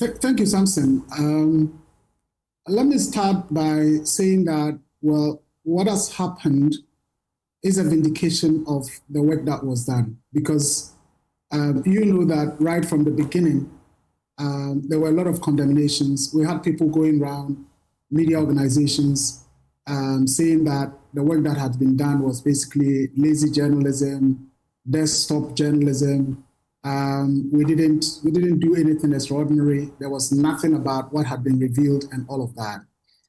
Thank you, Samson. Let me start by saying that, well, what has happened is a vindication of the work that was done because you know that right from the beginning, there were a lot of condemnations. We had people going around, media organizations, saying that the work that had been done was basically lazy journalism, desktop journalism. We didn't do anything extraordinary. There was nothing about what had been revealed and all of that.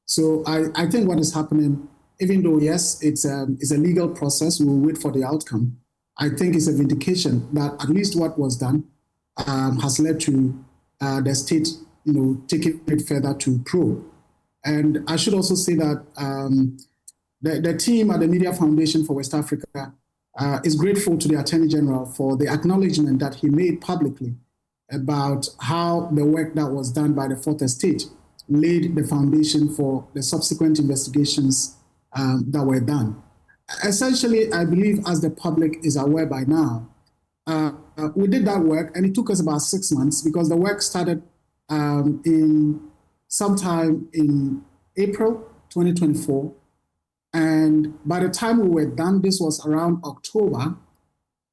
So I think what is happening, even though yes, it's a legal process, we will wait for the outcome. I think it's a vindication that at least what was done has led to the state, taking it further to probe. And I should also say that the team at the Media Foundation for West Africa is grateful to the Attorney General for the acknowledgement that he made publicly about how the work that was done by the Fourth Estate laid the foundation for the subsequent investigations that were done. Essentially, I believe, as the public is aware by now, we did that work, and it took us about 6 months because the work started in sometime in April 2024. And by the time we were done, this was around October.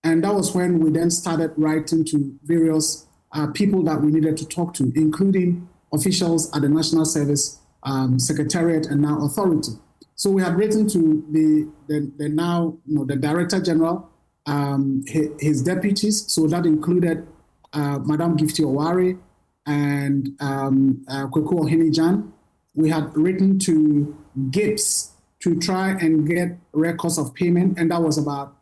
And that was when we then started writing to various people that we needed to talk to, including officials at the National Service Secretariat and now Authority. So we had written to the now, the Director General, his deputies. So that included Madam Gifty Owari and Kweku Ohinijan. We had written to Gibbs to try and get records of payment, and that was about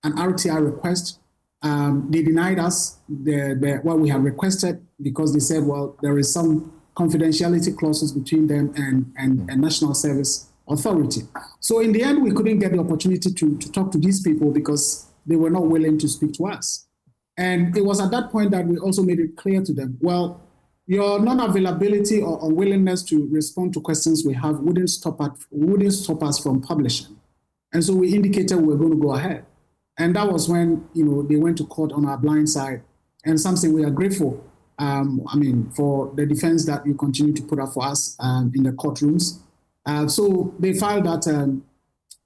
an RTI request. They denied us what we had requested because they said, well, there is some confidentiality clauses between them and National Service Authority. So in the end, we couldn't get the opportunity to talk to these people because they were not willing to speak to us. And it was at that point that we also made it clear to them, well, your non-availability or unwillingness to respond to questions we have wouldn't stop us from publishing. And so we indicated we were going to go ahead. And that was when they went to court on our blind side. And something we are grateful, for the defense that you continue to put up for us in the courtrooms. So they filed that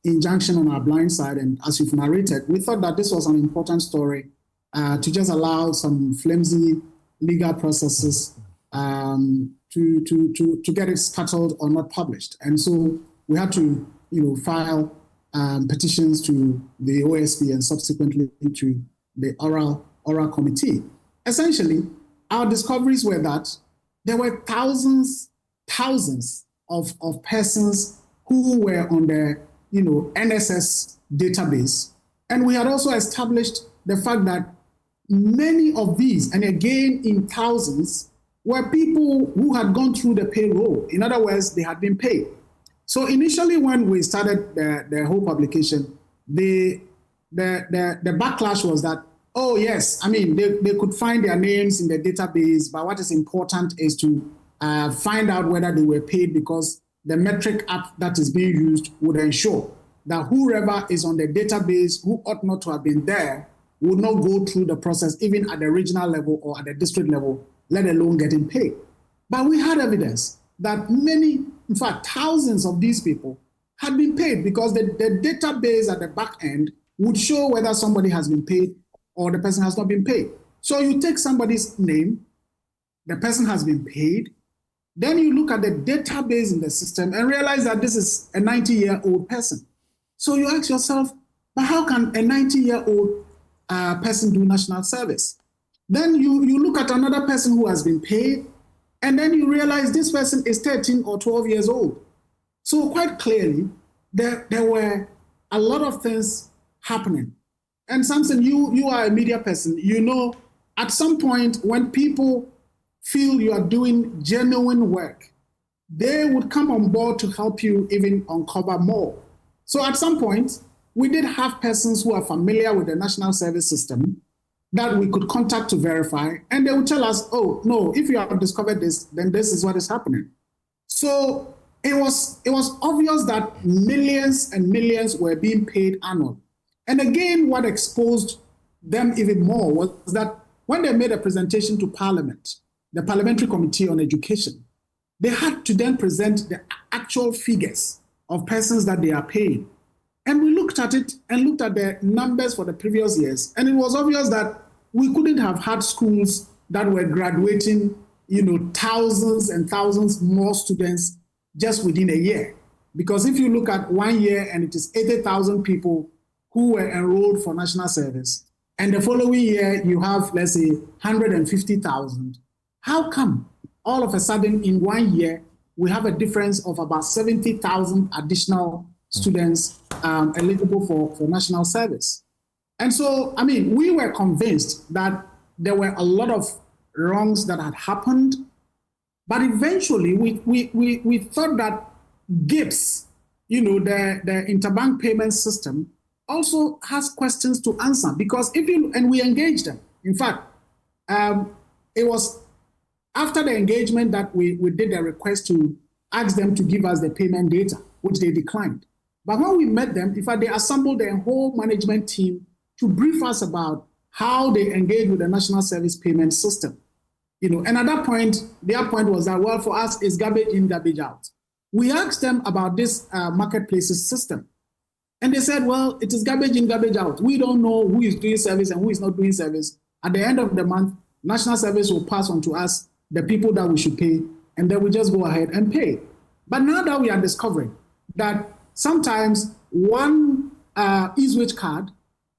injunction on our blind side. And as you've narrated, we thought that this was an important story to just allow some flimsy legal processes to get it scuttled or not published. And so we had to, file petitions to the OSP and subsequently to the oral committee. Essentially, our discoveries were that there were thousands of persons who were on the, NSS database. And we had also established the fact that many of these, and again in thousands, were people who had gone through the payroll. In other words, they had been paid. So initially when we started the whole publication, the backlash was that, oh yes, they could find their names in the database, but what is important is to find out whether they were paid, because the metric app that is being used would ensure that whoever is on the database who ought not to have been there would not go through the process, even at the regional level or at the district level, let alone getting paid. But we had evidence that many, in fact, thousands of these people had been paid because the database at the back end would show whether somebody has been paid or the person has not been paid. So you take somebody's name, the person has been paid, then you look at the database in the system and realize that this is a 90-year-old person. So you ask yourself, but how can a 90-year-old person do national service? Then you look at another person who has been paid, and then you realize this person is 13 or 12 years old. So quite clearly, there were a lot of things happening. And Samson, you are a media person. At some point when people feel you are doing genuine work, they would come on board to help you even uncover more. So at some point, we did have persons who are familiar with the national service system that we could contact to verify, and they would tell us, oh, no, if you have discovered this, then this is what is happening. So it was obvious that millions and millions were being paid annually. And again, what exposed them even more was that when they made a presentation to Parliament, the Parliamentary Committee on Education, they had to then present the actual figures of persons that they are paying. And we looked at it and looked at the numbers for the previous years. And it was obvious that we couldn't have had schools that were graduating, thousands and thousands more students just within a year. Because if you look at 1 year and it is 80,000 people who were enrolled for national service, and the following year you have, let's say, 150,000, how come all of a sudden in 1 year we have a difference of about 70,000 additional students eligible for national service? And so, we were convinced that there were a lot of wrongs that had happened, but eventually we thought that GIPS, the interbank payment system, also has questions to answer, because and we engaged them. In fact, it was after the engagement that we did a request to ask them to give us the payment data, which they declined. But when we met them, in fact, they assembled their whole management team to brief us about how they engage with the national service payment system. And at that point, their point was that, well, for us, it's garbage in, garbage out. We asked them about this marketplaces system. And they said, well, it is garbage in, garbage out. We don't know who is doing service and who is not doing service. At the end of the month, national service will pass on to us the people that we should pay, and then we just go ahead and pay. But now that we are discovering that sometimes one e-switch card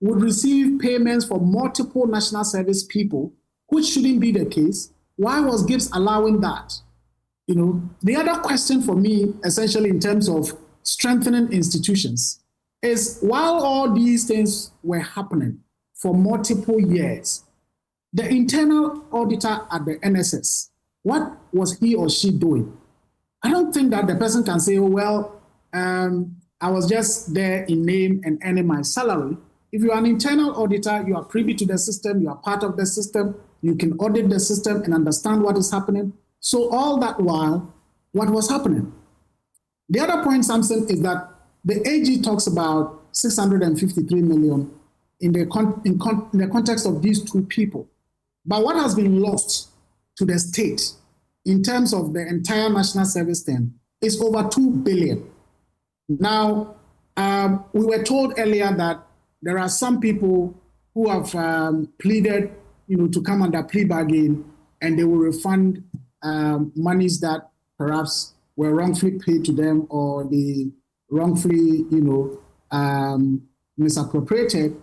would receive payments for multiple national service people, which shouldn't be the case, why was GIPS allowing that? The other question for me, essentially in terms of strengthening institutions, is while all these things were happening for multiple years, the internal auditor at the NSS, what was he or she doing? I don't think that the person can say, oh, well, I was just there in name and earning my salary. If you are an internal auditor, you are privy to the system, you are part of the system, you can audit the system and understand what is happening. So all that while, what was happening? The other point, Samson, is that the AG talks about 653 million in the context of these two people. But what has been lost to the state in terms of the entire national service thing is over 2 billion. Now, we were told earlier that there are some people who have pleaded, to come under plea bargain, and they will refund monies that perhaps were wrongfully paid to them, or they wrongfully, misappropriated.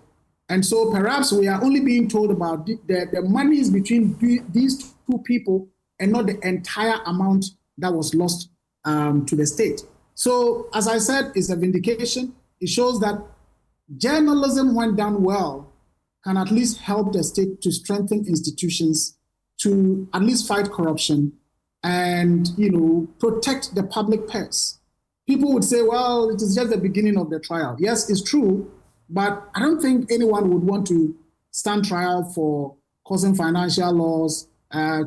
And so perhaps we are only being told about the monies between these two people and not the entire amount that was lost to the state. So, as I said, it's a vindication. It shows that journalism, when done well, can at least help the state to strengthen institutions, to at least fight corruption and, protect the public purse. People would say, well, it is just the beginning of the trial. Yes, it's true, but I don't think anyone would want to stand trial for causing financial loss,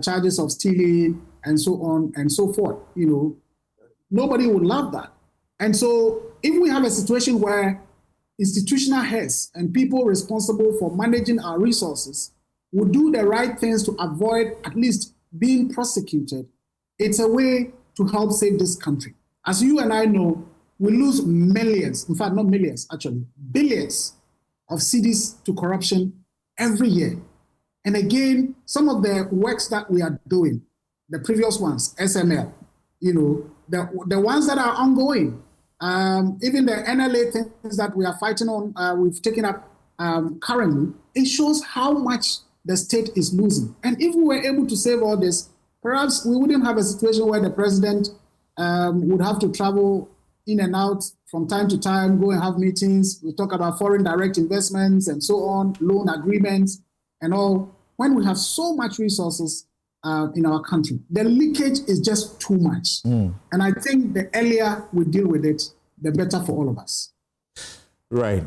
charges of stealing, and so on and so forth. Nobody would love that. And so if we have a situation where institutional heads and people responsible for managing our resources would do the right things to avoid at least being prosecuted, it's a way to help save this country. As you and I know, we lose millions, in fact, not millions, actually, billions of cedis to corruption every year. And again, some of the works that we are doing, the previous ones, SML, the ones that are ongoing, even the NLA things that we are fighting on, we've taken up currently, it shows how much the state is losing. And if we were able to save all this, perhaps we wouldn't have a situation where the president would have to travel in and out from time to time, go and have meetings. We talk about foreign direct investments and so on, loan agreements and all. When we have so much resources in our country, the leakage is just too much. And I think the earlier we deal with it, the better for all of us. Right.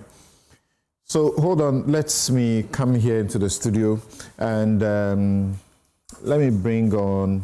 So hold on, let me come here into the studio and let me bring on